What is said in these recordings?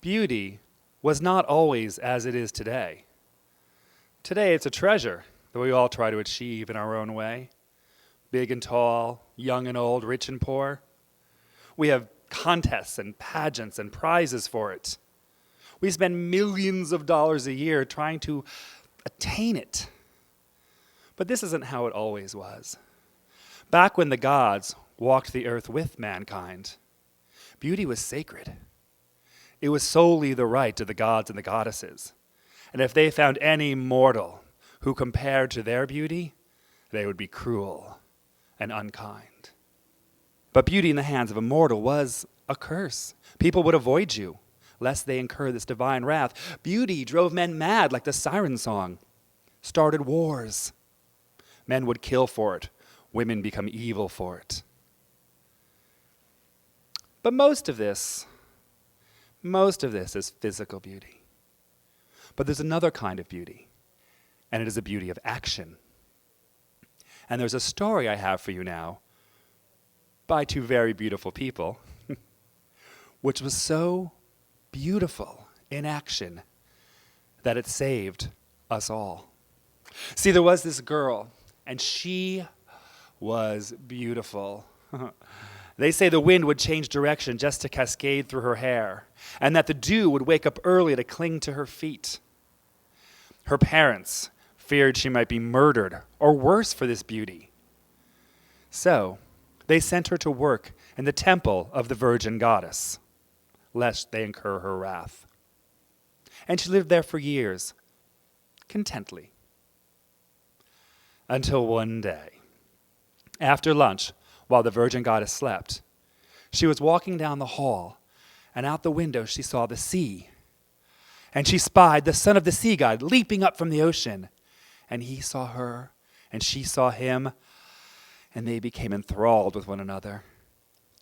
Beauty was not always as it is today. Today it's a treasure that we all try to achieve in our own way. Big and tall, young and old, rich and poor. We have contests and pageants and prizes for it. We spend millions of dollars a year trying to attain it. But this isn't how it always was. Back when the gods walked the earth with mankind, beauty was sacred. It was solely the right of the gods and the goddesses. And if they found any mortal who compared to their beauty, they would be cruel and unkind. But beauty in the hands of a mortal was a curse. People would avoid you, lest they incur this divine wrath. Beauty drove men mad like the siren song, started wars. Men would kill for it, women become evil for it. But most of this is physical beauty. But there's another kind of beauty, and it is a beauty of action. And there's a story I have for you now by two very beautiful people, which was so beautiful in action that it saved us all. See, there was this girl, and she was beautiful. They say the wind would change direction just to cascade through her hair, and that the dew would wake up early to cling to her feet. Her parents feared she might be murdered, or worse, for this beauty. So they sent her to work in the temple of the Virgin Goddess, lest they incur her wrath. And she lived there for years, contently. Until one day, after lunch, while the Virgin Goddess slept, she was walking down the hall, and out the window she saw the sea. And she spied the son of the sea god leaping up from the ocean. And he saw her, and she saw him, and they became enthralled with one another.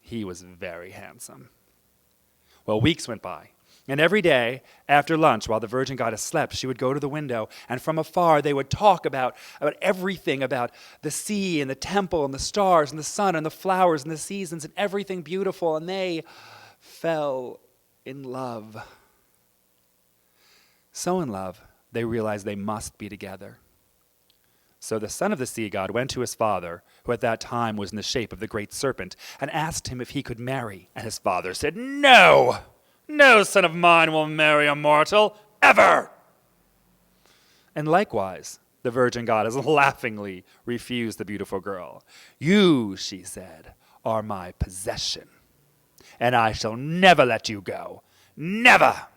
He was very handsome. Well, weeks went by, and every day after lunch, while the Virgin Goddess slept, she would go to the window, and from afar they would talk about everything, about the sea and the temple and the stars and the sun and the flowers and the seasons and everything beautiful, and they fell in love. So in love, they realized they must be together. So the son of the sea god went to his father, who at that time was in the shape of the great serpent, and asked him if he could marry. And his father said, "No! No son of mine will marry a mortal, ever!" And likewise, the Virgin Goddess laughingly refused the beautiful girl. "You," she said, "are my possession, and I shall never let you go. Never!"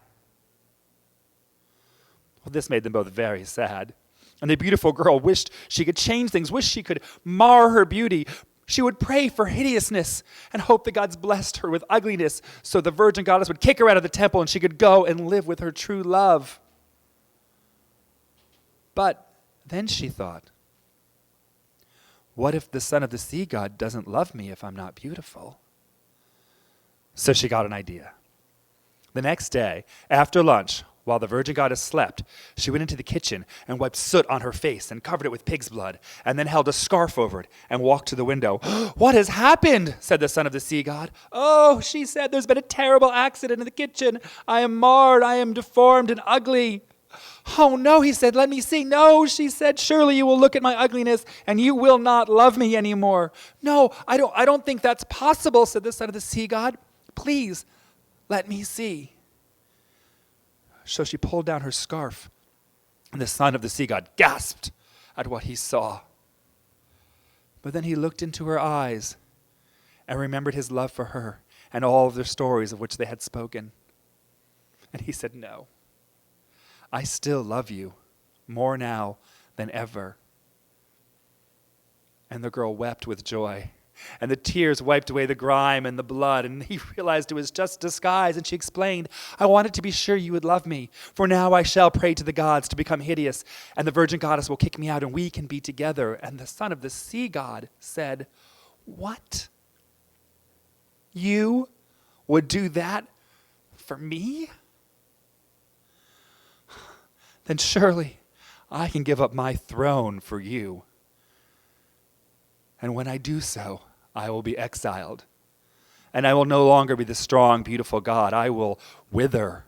Well, this made them both very sad. And the beautiful girl wished she could change things, wished she could mar her beauty. She would pray for hideousness and hope the gods blessed her with ugliness so the Virgin Goddess would kick her out of the temple and she could go and live with her true love. But then she thought, what if the son of the sea god doesn't love me if I'm not beautiful? So she got an idea. The next day, after lunch, while the Virgin Goddess slept, she went into the kitchen and wiped soot on her face and covered it with pig's blood, and then held a scarf over it and walked to the window. "What has happened?" said the son of the sea god. "Oh," she said, "there's been a terrible accident in the kitchen. I am marred, I am deformed and ugly." "Oh no," he said, "let me see." "No," she said, "surely you will look at my ugliness and you will not love me anymore." "No, I don't think that's possible," said the son of the sea god. "Please, let me see." So she pulled down her scarf, and the son of the sea god gasped at what he saw. But then he looked into her eyes and remembered his love for her and all of their stories of which they had spoken. And he said, "No, I still love you more now than ever." And the girl wept with joy. And the tears wiped away the grime and the blood, and he realized it was just disguise, and she explained, "I wanted to be sure you would love me, for now I shall pray to the gods to become hideous, and the Virgin Goddess will kick me out, and we can be together." And the son of the sea god said, "What? You would do that for me? Then surely I can give up my throne for you. And when I do so, I will be exiled. And I will no longer be the strong, beautiful god. I will wither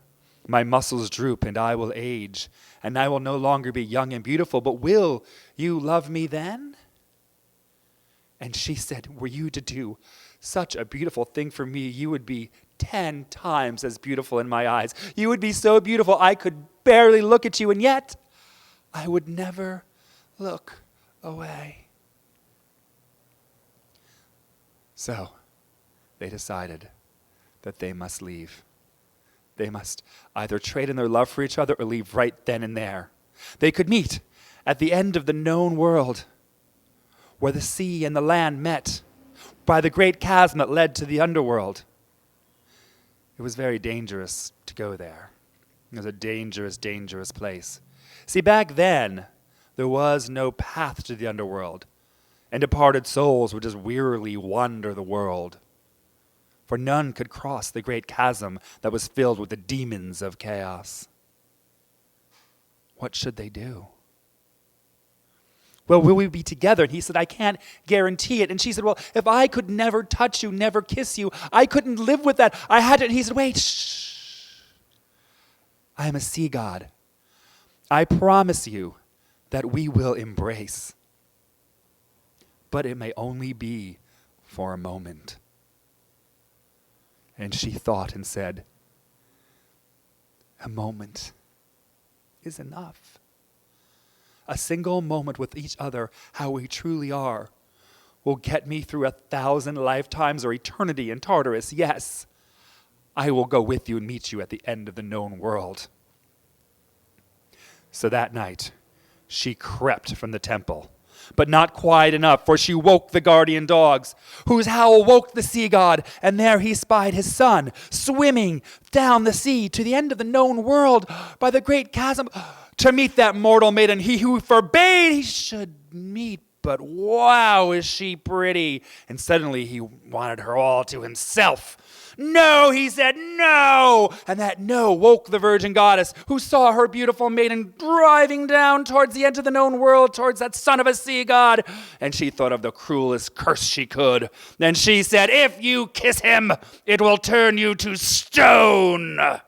My muscles droop and I will age, and I will no longer be young and beautiful, but will you love me then? And she said, were you to do such a beautiful thing for me, you would be 10 times as beautiful in my eyes. You would be so beautiful I could barely look at you, and yet I would never look away. So they decided that they must leave. They must either trade in their love for each other or leave right then and there. They could meet at the end of the known world, where the sea and the land met, by the great chasm that led to the underworld. It was very dangerous to go there. It was a dangerous, dangerous place. See, back then, there was no path to the underworld, and departed souls would just wearily wander the world. For none could cross the great chasm that was filled with the demons of chaos. What should they do? Well, will we be together? And he said, I can't guarantee it. And she said, well, if I could never touch you, never kiss you, I couldn't live with that. I had to. And he said, wait, shh. I am a sea god. I promise you that we will embrace. But it may only be for a moment. And she thought and said, a moment is enough. A single moment with each other, how we truly are, will get me through 1,000 lifetimes or eternity in Tartarus. Yes, I will go with you and meet you at the end of the known world. So that night, she crept from the temple, but not quite enough, for she woke the guardian dogs, whose howl woke the sea god, and there he spied his son, swimming down the sea to the end of the known world by the great chasm, to meet that mortal maiden he who forbade he should meet. But wow, is she pretty. And suddenly he wanted her all to himself. No, he said, no. And that no woke the virgin goddess, who saw her beautiful maiden driving down towards the end of the known world, towards that son of a sea god. And she thought of the cruelest curse she could. Then she said, if you kiss him, it will turn you to stone. Well,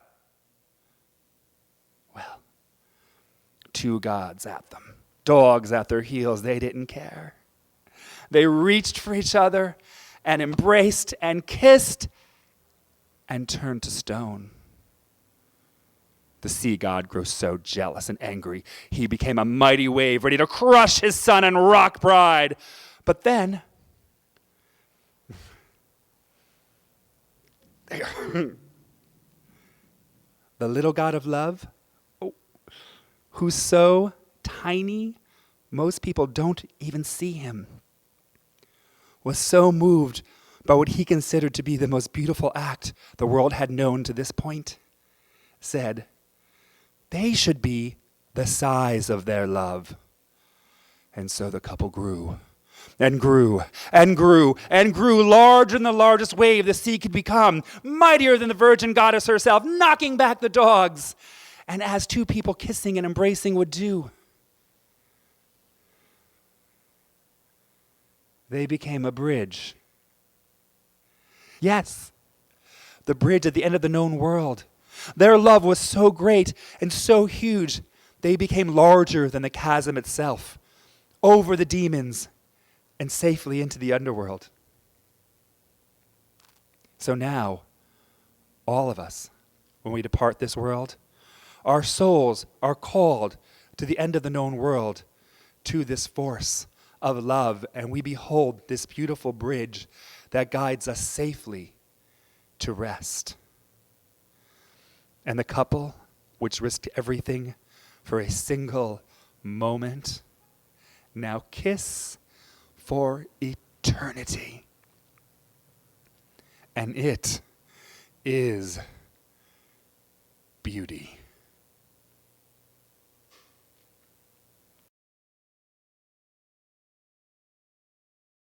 two gods at them, dogs at their heels, they didn't care. They reached for each other and embraced and kissed and turned to stone. The sea god grew so jealous and angry, he became a mighty wave, ready to crush his son and rock bride. But then, the little god of love, who's so tiny, most people don't even see him, was so moved by what he considered to be the most beautiful act the world had known to this point, said, they should be the size of their love. And so the couple grew and grew and grew and grew, larger than the largest wave the sea could become, mightier than the virgin goddess herself, knocking back the dogs. And as two people kissing and embracing would do, they became a bridge. Yes, the bridge at the end of the known world. Their love was so great and so huge, they became larger than the chasm itself, over the demons and safely into the underworld. So now, all of us, when we depart this world, our souls are called to the end of the known world, to this force of love, and we behold this beautiful bridge that guides us safely to rest. And the couple, which risked everything for a single moment, now kiss for eternity. And it is beauty.